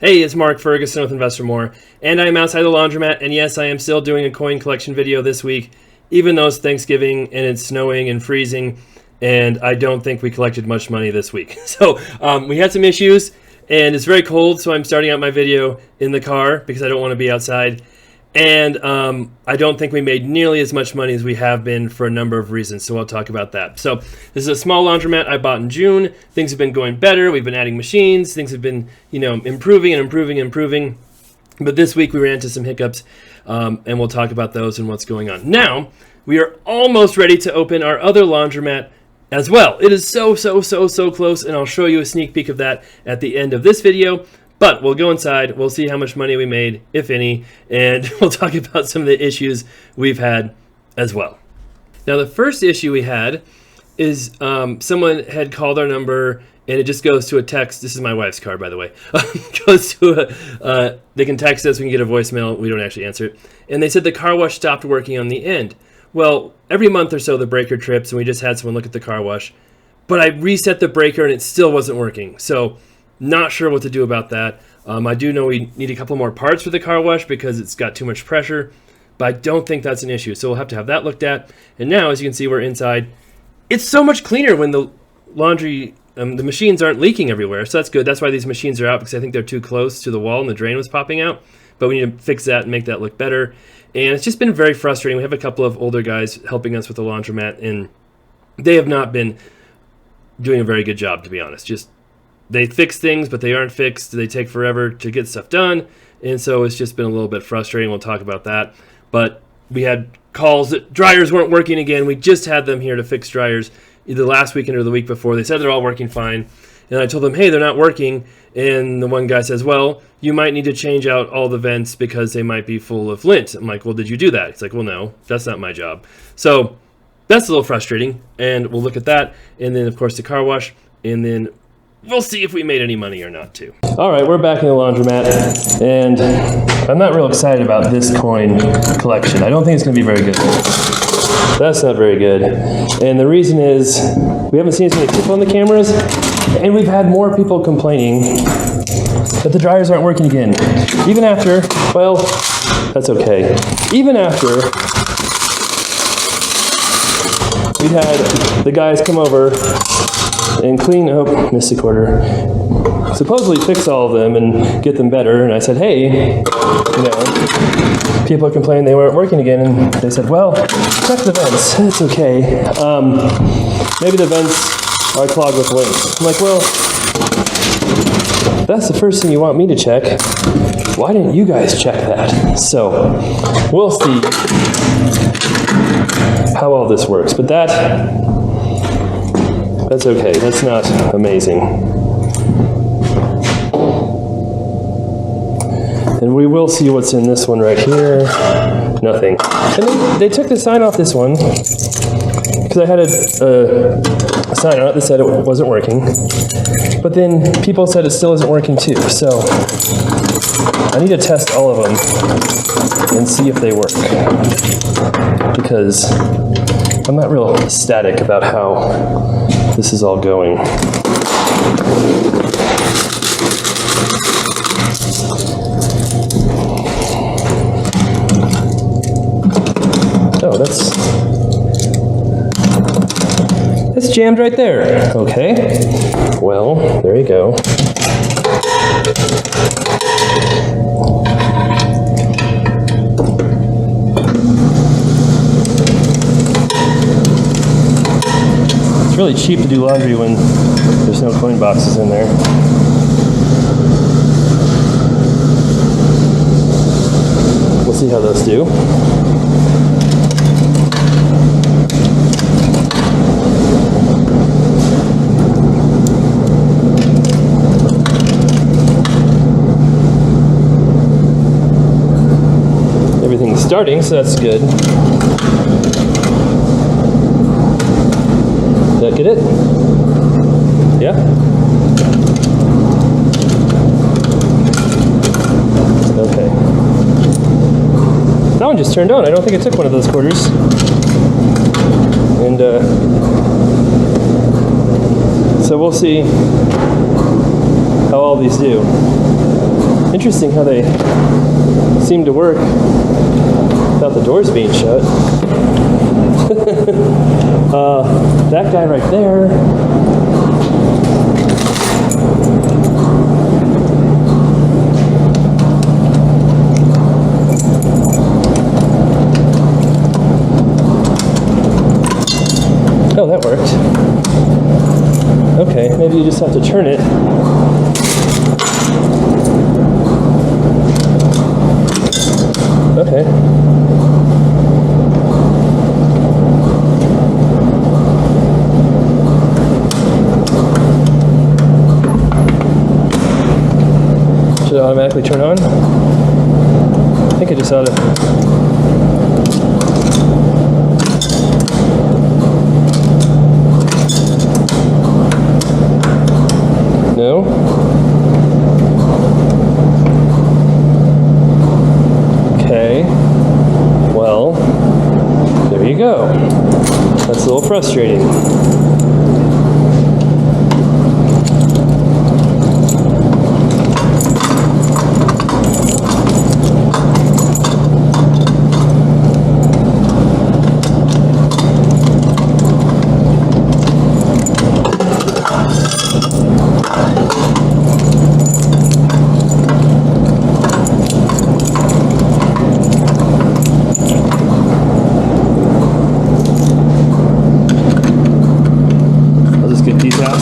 Hey, it's Mark Ferguson with Investor More, and I am outside the laundromat, and yes, I am still doing a coin collection video this week, even though it's Thanksgiving and it's snowing and freezing, and I don't think we collected much money this week. So we had some issues, and it's very cold, so I'm starting out my video in the car because I don't want to be outside. And I don't think we made nearly as much money as we have been for a number of reasons, so I'll talk about that. So this is a small laundromat I bought in June. Things have been going better. We've been adding machines. Things have been, improving. But this week we ran into some hiccups, and we'll talk about those and what's going on. Now, we are almost ready to open our other laundromat as well. It is so close, and I'll show you a sneak peek of that at the end of this video. But we'll go inside, we'll see how much money we made, if any, and we'll talk about some of the issues we've had as well. Now, the first issue we had is someone had called our number, and it just goes to a text. This is my wife's car, by the way. Goes to they can text us, we can get a voicemail, we don't actually answer it. And they said the car wash stopped working on the end. Well, every month or so the breaker trips, and we just had someone look at the car wash. But I reset the breaker, and it still wasn't working. So not sure what to do about that. I do know we need a couple more parts for the car wash because it's got too much pressure, but I don't think that's an issue. So we'll have to have that looked at. And now, as you can see, we're inside. It's so much cleaner when the laundry, the machines aren't leaking everywhere. So that's good. That's why these machines are out, because I think they're too close to the wall and the drain was popping out. But we need to fix that and make that look better. And it's just been very frustrating. We have a couple of older guys helping us with the laundromat, and they have not been doing a very good job, to be honest. They fix things, but they aren't fixed. They take forever to get stuff done. And so it's just been a little bit frustrating. We'll talk about that. But we had calls that dryers weren't working again. We just had them here to fix dryers either last weekend or the week before. They said they're all working fine. And I told them, hey, they're not working. And the one guy says, well, you might need to change out all the vents because they might be full of lint. I'm like, well, did you do that? He's like, well, no, that's not my job. So that's a little frustrating. And we'll look at that. And then, of course, the car wash. And then we'll see if we made any money or not, too. All right, we're back in the laundromat, and I'm not real excited about this coin collection. I don't think it's going to be very good. That's not very good. And the reason is we haven't seen as many people on the cameras, and we've had more people complaining that the dryers aren't working again. Even after, well, that's okay. Even after we had the guys come over and clean up, missed the quarter, supposedly fix all of them and get them better. And I said, hey, people are complaining they weren't working again. And they said, well, check the vents. It's okay. Maybe the vents are clogged with lint. I'm like, well, that's the first thing you want me to check. Why didn't you guys check that? So we'll see how all this works. But that's okay. That's not amazing. And we will see what's in this one right here. Nothing. And they took the sign off this one because I had a sign on it that said it wasn't working. But then people said it still isn't working too. So I need to test all of them and see if they work, because I'm not real ecstatic about how this is all going. Oh, that's jammed right there. Okay. Well, there you go. It's really cheap to do laundry when there's no coin boxes in there. We'll see how those do. Everything's starting, so that's good. Did that get it? Yeah? Okay. That one just turned on. I don't think I took one of those quarters. And so we'll see how all these do. Interesting how they seem to work without the doors being shut. That guy right there. Oh, that worked. Okay, maybe you just have to turn it. Okay. Should it automatically turn on? I think it just ought to. No? Okay. Well, there you go. That's a little frustrating.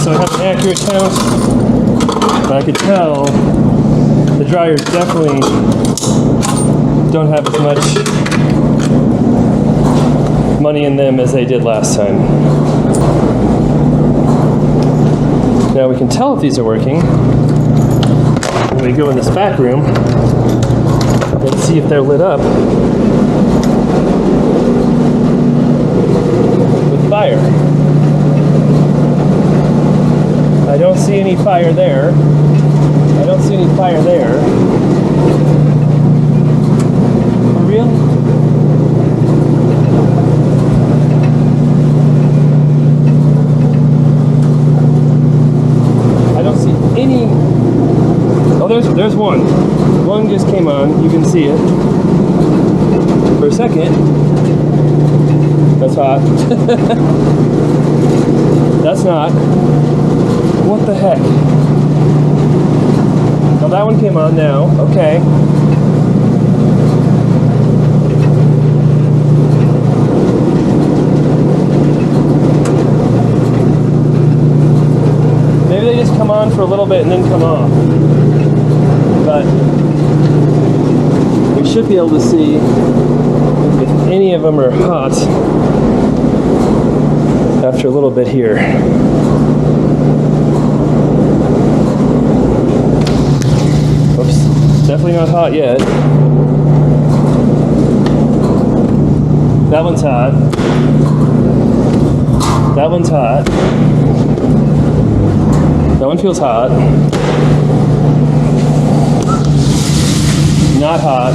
So I have an accurate count, but I could tell the dryers definitely don't have as much money in them as they did last time. Now we can tell if these are working when we go in this back room and see if they're lit up with fire. I don't see any fire there. I don't see any fire there. For real? I don't see any. Oh, there's one. One just came on. You can see it. For a second. That's hot. That's not. What the heck? Now that one came on now. Okay. Maybe they just come on for a little bit and then come off. But we should be able to see if any of them are hot after a little bit here. Definitely not hot yet. That one's hot. That one's hot. That one feels hot. Not hot.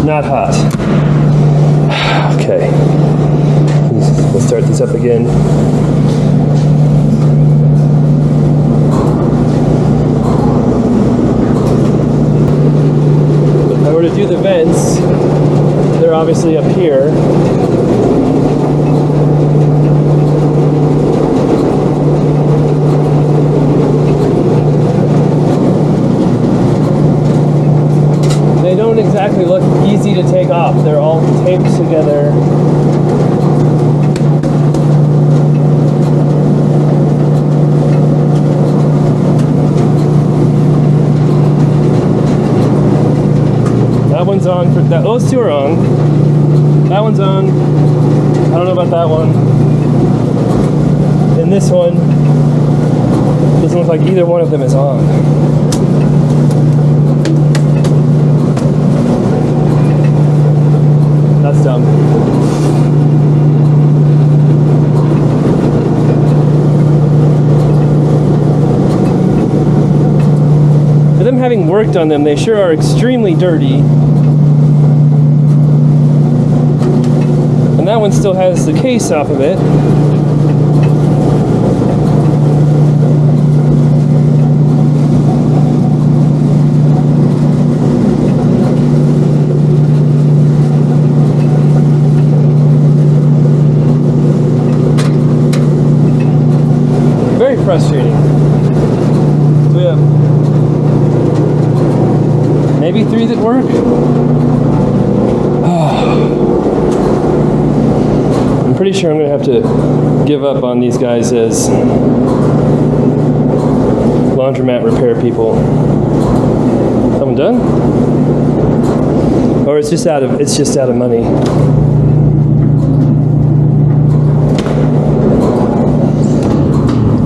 Not hot. Okay. We'll start this up again. To do the vents, they're obviously up here. They don't exactly look easy to take off. They're all taped together. That one's on for that. Those two are on. That one's on. I don't know about that one. And this one doesn't look like either one of them is on. That's dumb. For them having worked on them, they sure are extremely dirty. And that one still has the case off of it. maybe 3 that work. I'm pretty sure I'm going to have to give up on these guys as laundromat repair people. I'm done? Or it's just out of money.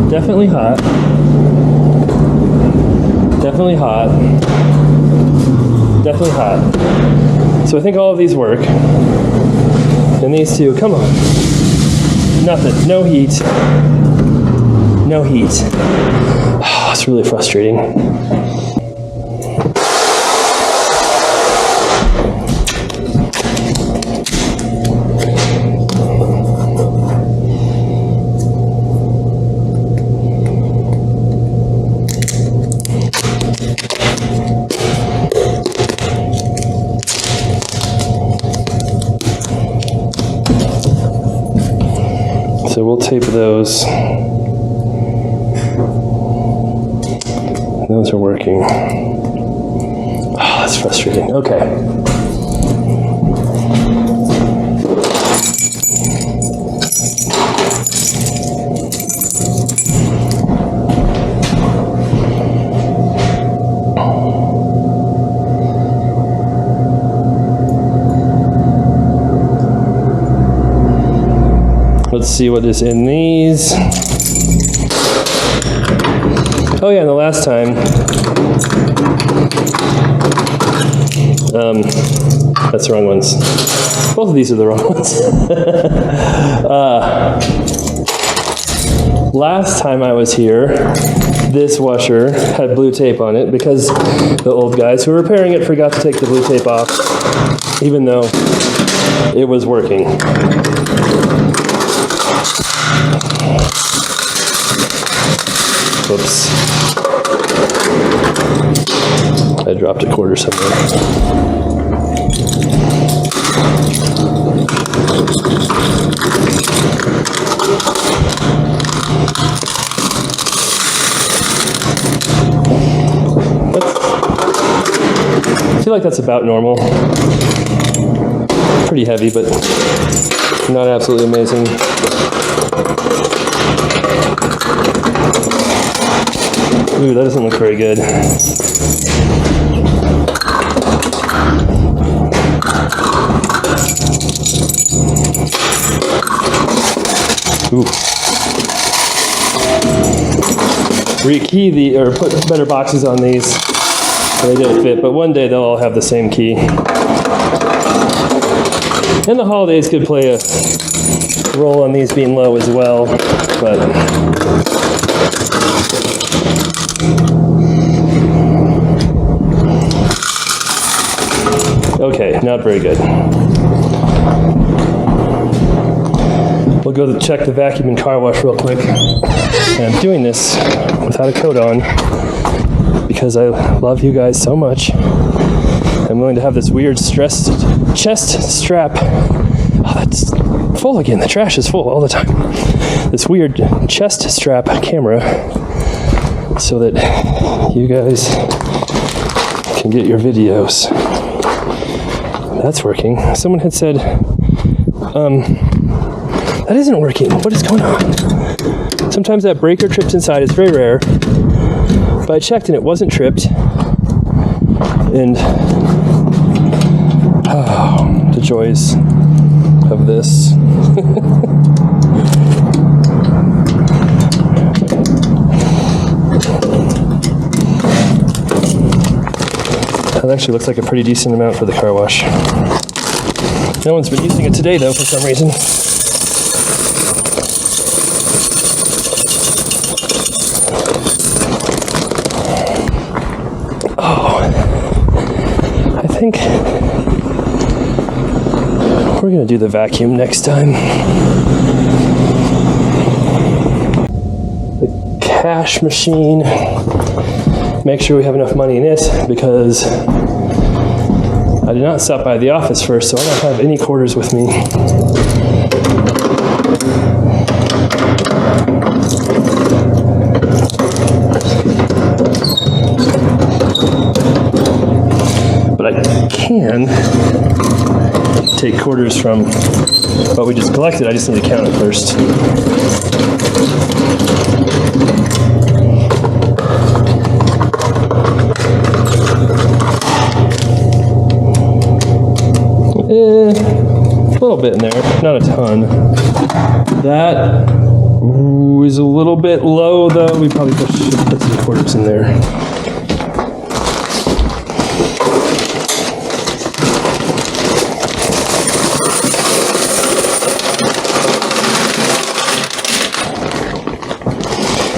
Definitely hot. Definitely hot. Definitely hot. So I think all of these work. And these two, come on. Nothing. No heat. No heat. Oh, it's really frustrating. So we'll tape those. Those are working. Oh, that's frustrating. Okay. Let's see what is in these. Oh yeah, and the last time, that's the wrong ones. Both of these are the wrong ones. Last time I was here, this washer had blue tape on it because the old guys who were repairing it forgot to take the blue tape off, even though it was working. Whoops. I dropped a quarter somewhere. I feel like that's about normal. Pretty heavy, but not absolutely amazing. Ooh, that doesn't look very good. Ooh. Rekey or put better boxes on these so they don't fit, but one day they'll all have the same key. And the holidays could play a role on these being low as well, but okay, not very good. We'll go check the vacuum and car wash real quick. And I'm doing this without a coat on because I love you guys so much. I'm willing to have this weird chest strap. Oh, that's full again. The trash is full all the time. This weird chest strap camera so that you guys can get your videos. That's working. Someone had said, that isn't working. What is going on? Sometimes that breaker trips inside. It's very rare. But I checked and it wasn't tripped. And oh, the joys of this. That actually looks like a pretty decent amount for the car wash. No one's been using it today, though, for some reason. Oh, I think we're going to do the vacuum next time. The cash machine. Make sure we have enough money in it because I did not stop by the office first, so I don't have any quarters with me. can take quarters from what we just collected. I just need to count it first. A little bit in there, not a ton. That is a little bit low, though. We probably should put some quarters in there.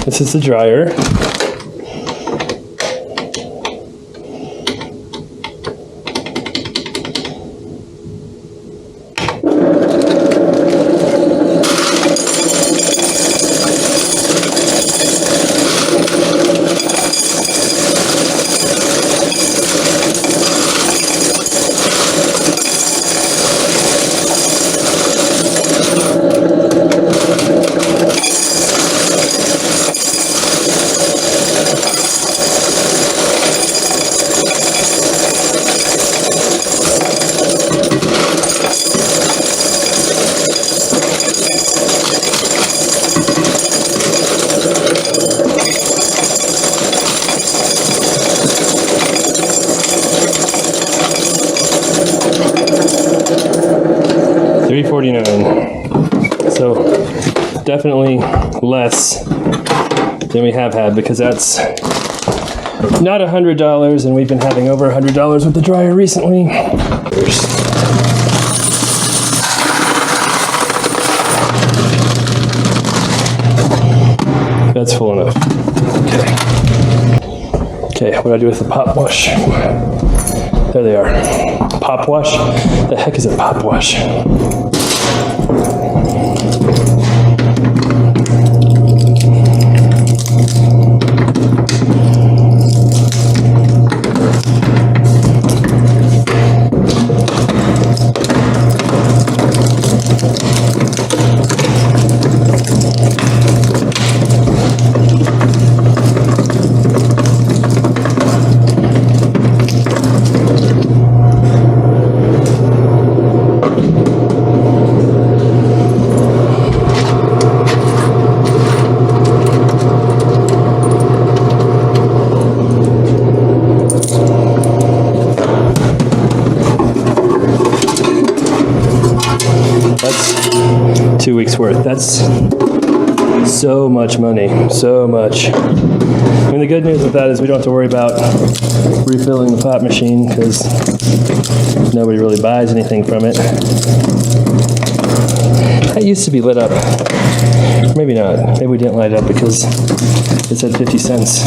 This is the dryer. $3.49. So definitely less than we have had, because that's not $100, and we've been having over $100 with the dryer recently. That's full enough. Okay, what do I do with the pop wash? There they are. Pop wash? The heck is a pop wash? That's 2 weeks worth. That's so much money, so much. I mean, the good news with that is we don't have to worry about refilling the pop machine, because nobody really buys anything from it. That used to be lit up. Maybe not. Maybe we didn't light it up because it said 50 cents.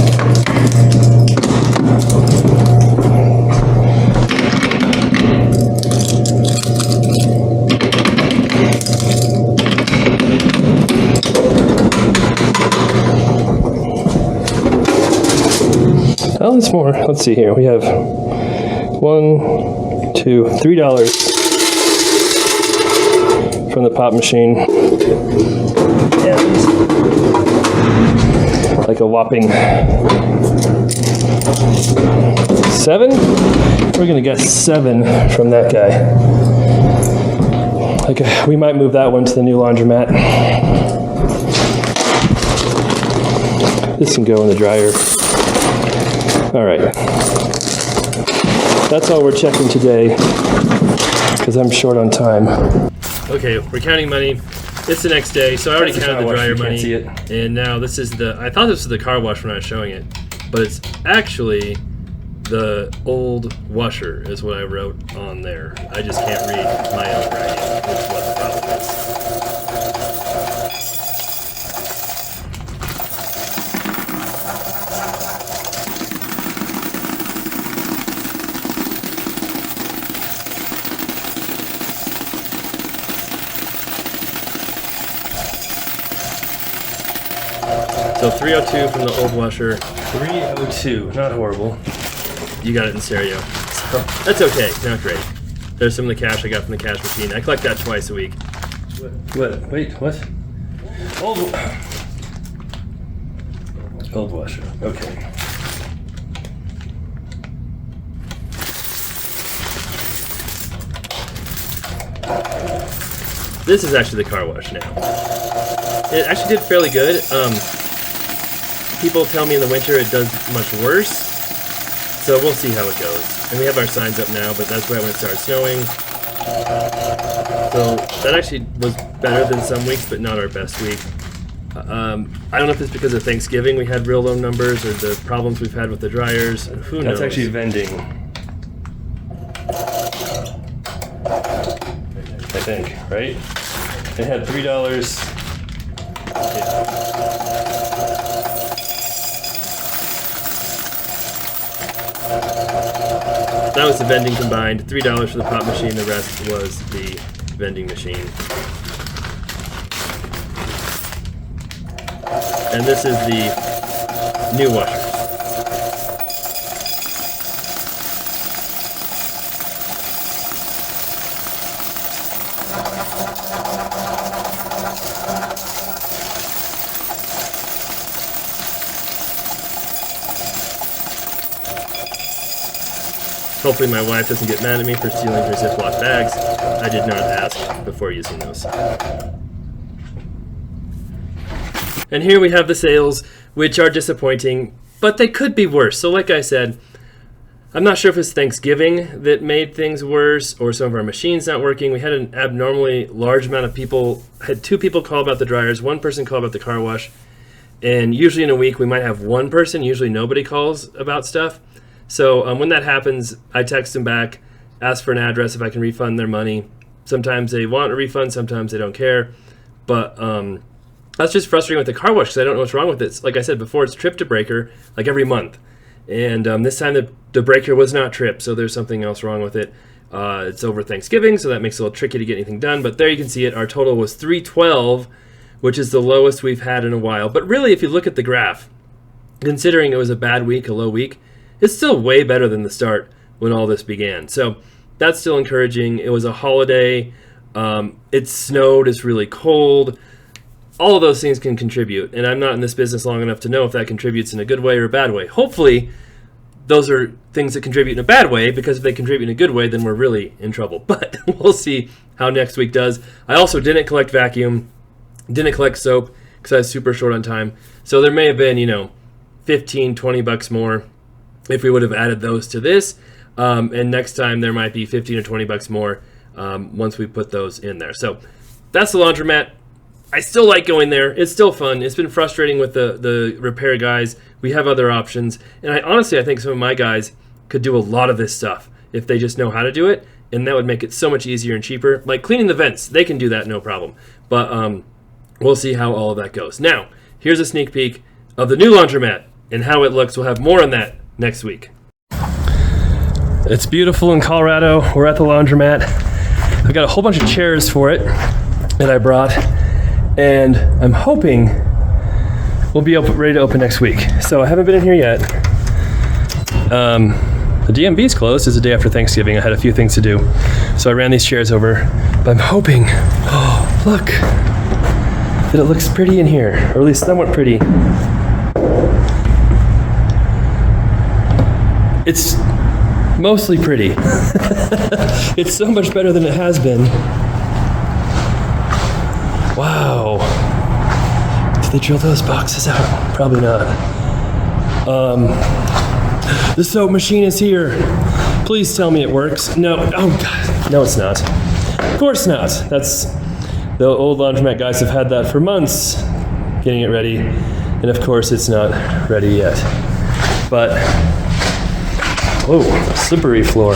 Oh, there's more. Let's see here. We have $1, $2, $3 from the pop machine, and like a whopping 7. We're gonna guess 7 from that guy. Like, we might move that one to the new laundromat. This can go in the dryer. All right, that's all we're checking today, because I'm short on time. Okay, we're counting money. It's the next day, so I already counted the dryer money. See it. And now this is I thought this was the car wash when I was showing it, but it's actually the old washer is what I wrote on there. I just can't read my own writing, which is what the problem is. So 302 from the old washer. 302, not horrible. You got it in stereo. So that's okay, not great. There's some of the cash I got from the cash machine. I collect that twice a week. What? Wait, what? Old washer, okay. This is actually the car wash now. It actually did fairly good. People tell me in the winter it does much worse, so we'll see how it goes. And we have our signs up now, but that's right when it started snowing. So that actually was better than some weeks, but not our best week. I don't know if it's because of Thanksgiving we had real low numbers, or the problems we've had with the dryers. Who knows? That's actually vending, I think, right? It had $3. Yeah. That was the vending combined. $3 for the pop machine. The rest was the vending machine. And this is the new washers. Hopefully my wife doesn't get mad at me for stealing her Ziploc bags. I did not ask before using those. And here we have the sales, which are disappointing, but they could be worse. So like I said, I'm not sure if it's Thanksgiving that made things worse or some of our machines not working. We had an abnormally large amount of people. I had 2 people call about the dryers, 1 person call about the car wash, and usually in a week we might have 1 person. Usually nobody calls about stuff. So when that happens, I text them back, ask for an address if I can refund their money. Sometimes they want a refund, sometimes they don't care. But that's just frustrating with the car wash because I don't know what's wrong with it. Like I said before, it's trip to breaker like every month. And this time the breaker was not tripped, so there's something else wrong with it. It's over Thanksgiving, so that makes it a little tricky to get anything done. But there you can see it. Our total was $312, which is the lowest we've had in a while. But really, if you look at the graph, considering it was a bad week, a low week, it's still way better than the start when all this began. So that's still encouraging. It was a holiday. It snowed. It's really cold. All of those things can contribute. And I'm not in this business long enough to know if that contributes in a good way or a bad way. Hopefully, those are things that contribute in a bad way, because if they contribute in a good way, then we're really in trouble. But we'll see how next week does. I also didn't collect vacuum, didn't collect soap, because I was super short on time. So there may have been, $15, $20 more if we would have added those to this, and next time there might be $15 or $20 more once we put those in there. So that's the laundromat. I still like going there. It's still fun. It's been frustrating with the repair guys. We have other options, and I think some of my guys could do a lot of this stuff if they just know how to do it, and that would make it so much easier and cheaper. Like cleaning the vents, they can do that no problem. But we'll see how all of that goes. Now, here's a sneak peek of the new laundromat and how it looks. We'll have more on that next week. It's beautiful in Colorado. We're at the laundromat. I've got a whole bunch of chairs for it that I brought, and I'm hoping we'll be ready to open next week. So I haven't been in here yet. The DMV is closed. It's the day after Thanksgiving. I had a few things to do, so I ran these chairs over. But I'm hoping, oh look, that it looks pretty in here, or at least somewhat pretty. It's mostly pretty. It's so much better than it has been. Wow. Did they drill those boxes out? Probably not. The soap machine is here. Please tell me it works. No. Oh, God. No, it's not. Of course not. That's the old laundromat guys have had that for months, getting it ready. And of course, it's not ready yet. But oh, slippery floor.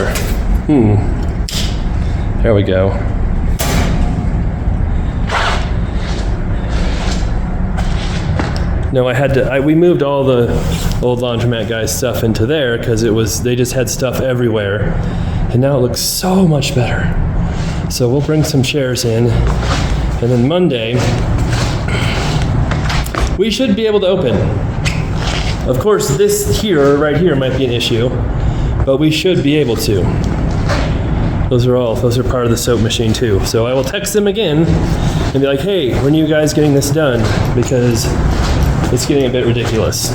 There we go. No, we moved all the old laundromat guys' stuff into there because they just had stuff everywhere. And now it looks so much better. So we'll bring some chairs in, and then Monday, we should be able to open. Of course, right here might be an issue, but we should be able to. Those are part of the soap machine too. So I will text them again and be like, hey, when are you guys getting this done? Because it's getting a bit ridiculous.